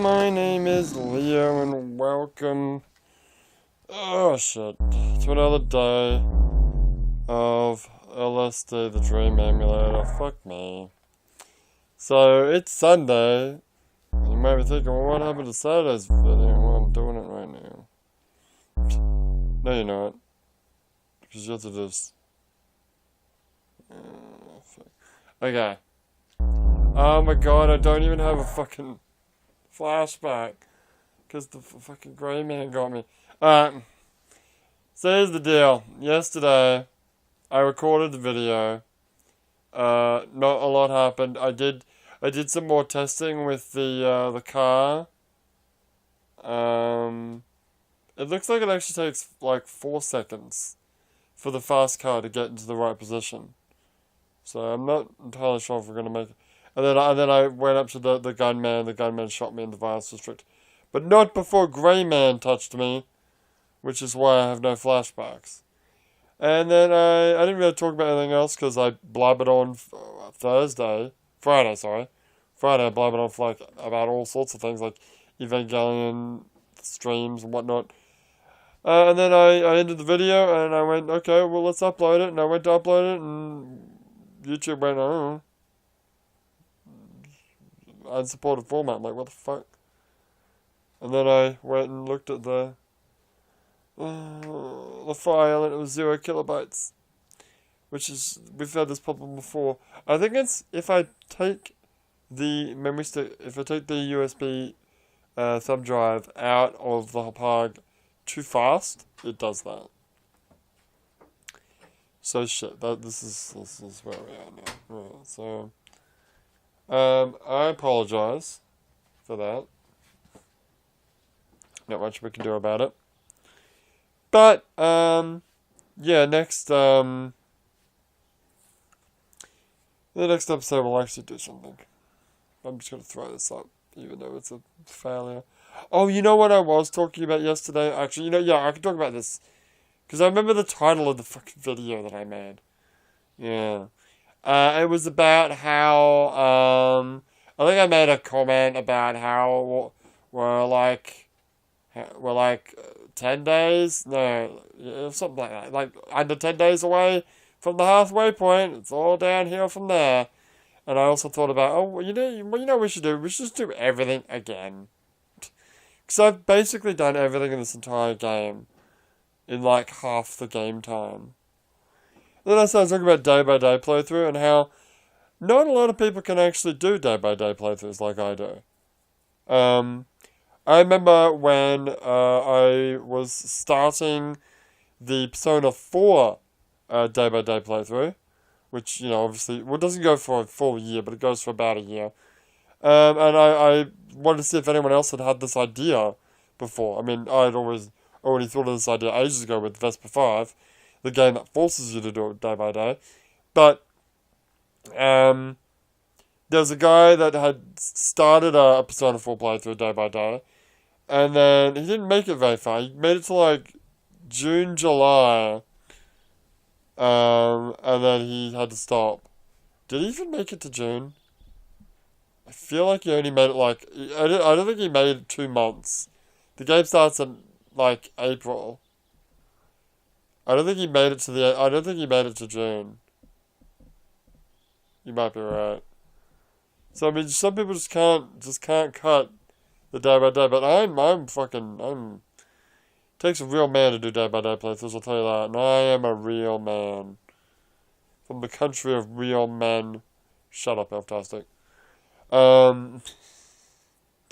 my name is Leo and welcome, oh shit, to another day of LSD, the Dream Emulator. Fuck me. So, it's Sunday. You might be thinking, well, what happened to Saturday's video? Well, I'm doing it right now. No, you're not. Because you have to just... fuck. Okay. Oh my god, I don't even have a fucking flashback. Because the fucking grey man got me. Alright. So here's the deal. Yesterday, I recorded the video. Not a lot happened. I did some more testing with the car. It looks like it actually takes like 4 seconds for the fast car to get into the right position. So I'm not entirely sure if we're gonna make it. And then I went up to the gunman. The gunman shot me in the Vice District, but not before Grey Man touched me, which is why I have no flashbacks. And then I didn't really talk about anything else because I blabbered on Friday, I blabbered on for about all sorts of things like Evangelion streams and whatnot. And then I ended the video and I went, okay, well let's upload it. And I went to upload it and YouTube went, oh, unsupported format. I'm like, what the fuck? And then I went and looked at the file and it was 0 kilobytes. Which is, we've had this problem before. I think it's, if I take the memory stick, if I take the USB thumb drive out of the hard too fast, it does that. So shit, this is where we are now. Right, so I apologize for that. Not much we can do about it. But yeah, the next episode will actually do something. I'm just gonna throw this up, even though it's a failure. Oh, you know what I was talking about yesterday? Actually, yeah, I can talk about this. Because I remember the title of the fucking video that I made. Yeah. It was about how, I think I made a comment about how we're like 10 days? No, something like that. Like, under 10 days away from the halfway point. It's all downhill from there. And I also thought about, oh, you know what we should do? We should just do everything again. Because I've basically done everything in this entire game in like half the game time. Then I started talking about day-by-day playthrough and how not a lot of people can actually do day-by-day playthroughs like I do. I remember when I was starting the Persona 4 day-by-day playthrough, which, obviously, it doesn't go for a full year, but it goes for about a year. And I wanted to see if anyone else had had this idea before. I mean, I'd already thought of this idea ages ago with Vesper 5, the game that forces you to do it day by day. But there's a guy that had started a Persona 4 playthrough day by day, and then he didn't make it very far. He made it to like June, July, and then he had to stop. Did he even make it to June? I feel like he only made it like... I don't think he made it 2 months. The game starts in like April. I don't think he made it to June. You might be right. So I mean, some people just can't cut the day by day. But it takes a real man to do day by day playthroughs. I'll tell you that. And I am a real man from the country of real men. Shut up, Elftastic. Don't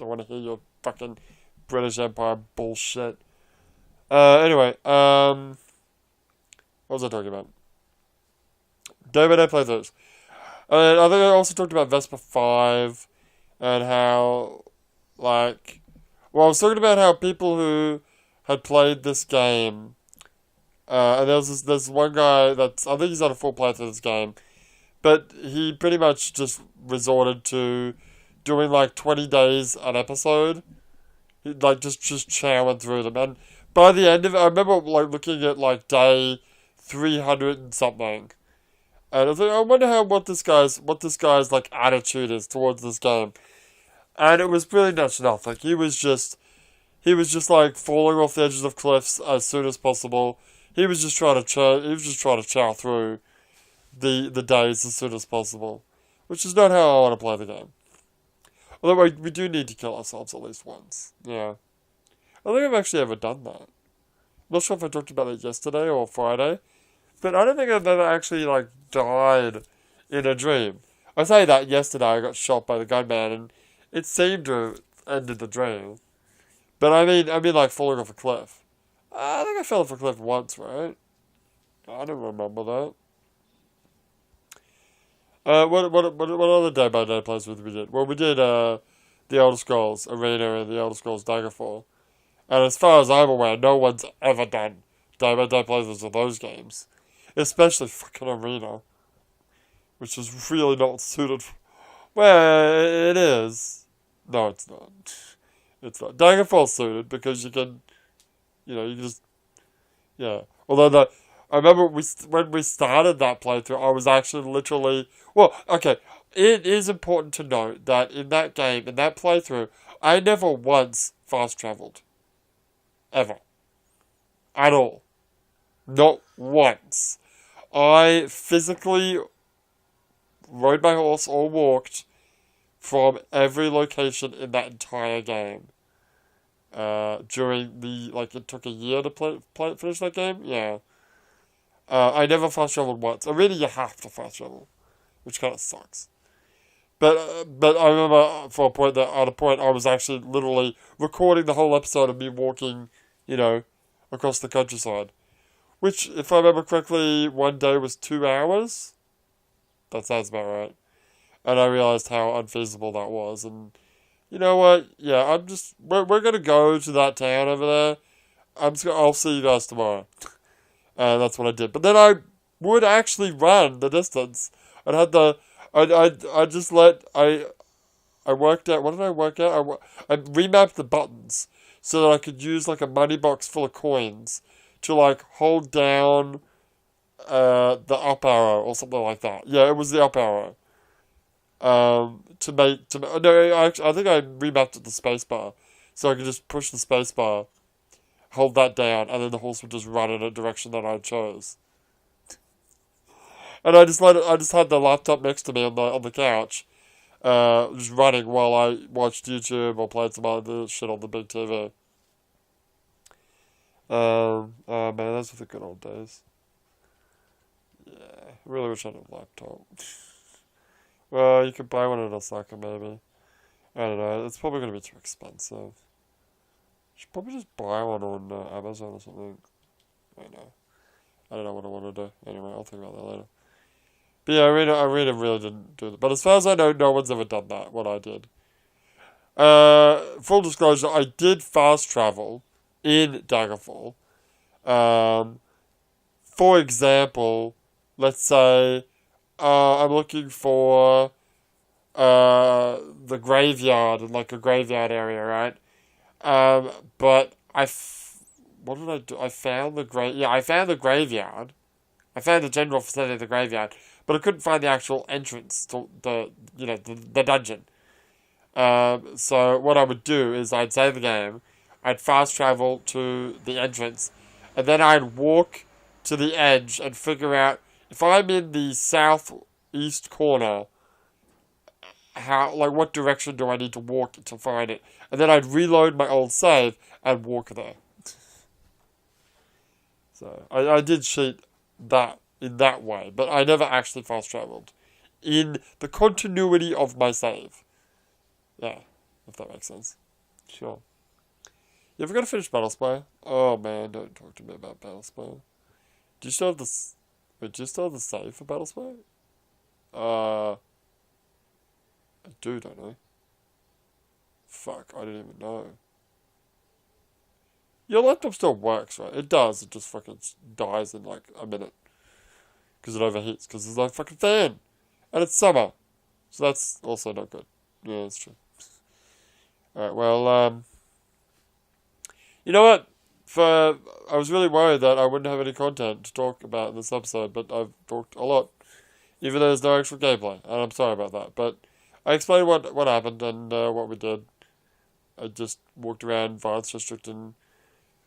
want to hear your fucking British Empire bullshit. Anyway, what was I talking about? Day-by-day playthroughs. And I think I also talked about Vesper 5, and how, I was talking about how people who had played this game, and there's one guy I think he's had a full playthrough of this game, but he pretty much just resorted to doing 20 days an episode. He just chowing through them. And by the end of it, I remember looking at day 300 and something. And I was like, I wonder what this guy's attitude is towards this game. And it was really not enough. Like, he was just like falling off the edges of cliffs as soon as possible. He was just trying to chow through the days as soon as possible, which is not how I want to play the game. Although we do need to kill ourselves at least once. Yeah, I don't think I've actually ever done that. I'm not sure if I talked about it yesterday or Friday, but I don't think I've ever actually like died in a dream. I say that yesterday I got shot by the gunman, and it seemed to have ended the dream. But I mean like falling off a cliff. I think I fell off a cliff once, right? I don't remember that. What other Day by Day plays we did? Well, we did the Elder Scrolls Arena and the Elder Scrolls Daggerfall, and as far as I'm aware, no one's ever done Day by Day playthroughs of those games, especially fucking Arena, which is really not suited. Well, it is. No, it's not. It's not. Daggerfall's suited because you can, you can just, yeah. Although I remember when we started that playthrough, I was actually literally, well, okay, it is important to note that in that game, in that playthrough, I never once fast traveled. Ever. At all. Not once. I physically rode my horse or walked from every location in that entire game. During it took a year to finish that game? Yeah. I never fast traveled once. I really, you have to fast travel, which kind of sucks. But I remember at a point I was actually literally recording the whole episode of me walking, across the countryside. Which, if I remember correctly, one day was 2 hours. That sounds about right. And I realized how unfeasible that was. And you know what? Yeah, we're gonna go to that town over there. I'll see you guys tomorrow. And that's what I did. But then I would actually run the distance. I worked out, what did I work out? I remapped the buttons so that I could use like a money box full of coins to like hold down the up arrow or something like that. Yeah, it was the up arrow. I think I remapped it to spacebar, so I could just push the spacebar, hold that down, and then the horse would just run in a direction that I chose. And I just had the laptop next to me on the couch, just running while I watched YouTube or played some other shit on the big TV. Oh man, those were the good old days. Yeah, I really wish I had a laptop. Well, you could buy one at Osaka, maybe. I don't know, it's probably going to be too expensive. You should probably just buy one on Amazon or something. I don't know what I want to do. Anyway, I'll think about that later. But yeah, I really didn't do that. But as far as I know, no one's ever done that, what I did. Full disclosure, I did fast travel in Daggerfall. For example, let's say I'm looking for the graveyard, like a graveyard area, right? But what did I do? I found the graveyard. I found the general vicinity of the graveyard, but I couldn't find the actual entrance to the dungeon. So what I would do is I'd save the game, I'd fast travel to the entrance, and then I'd walk to the edge and figure out if I'm in the southeast corner, what direction do I need to walk to find it? And then I'd reload my old save and walk there. So I did cheat that in that way, but I never actually fast traveled in the continuity of my save. Yeah, if that makes sense. Sure. You ever got to finish Battlespire? Oh man, don't talk to me about Battlespire. Do you still have the save for Battlespire? I do, don't I? Fuck, I didn't even know. Your laptop still works, right? It does, it just fucking dies in like a minute. Because it overheats, because there's no fucking fan. And it's summer. So that's also not good. Yeah, that's true. Alright, well, you know what? I was really worried that I wouldn't have any content to talk about in this episode, but I've talked a lot. Even though there's no actual gameplay, and I'm sorry about that. But I explained what happened and what we did. I just walked around Violence District and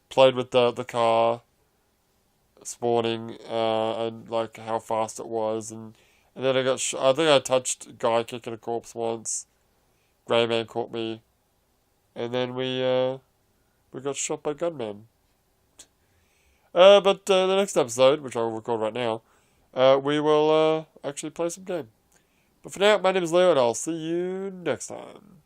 played with the car spawning and like how fast it was, and then I got I think I touched a guy kicking a corpse once. Grey Man caught me, and then we got shot by Gunman. But the next episode, which I will record right now, we will actually play some game. But for now, my name is Leo, and I'll see you next time.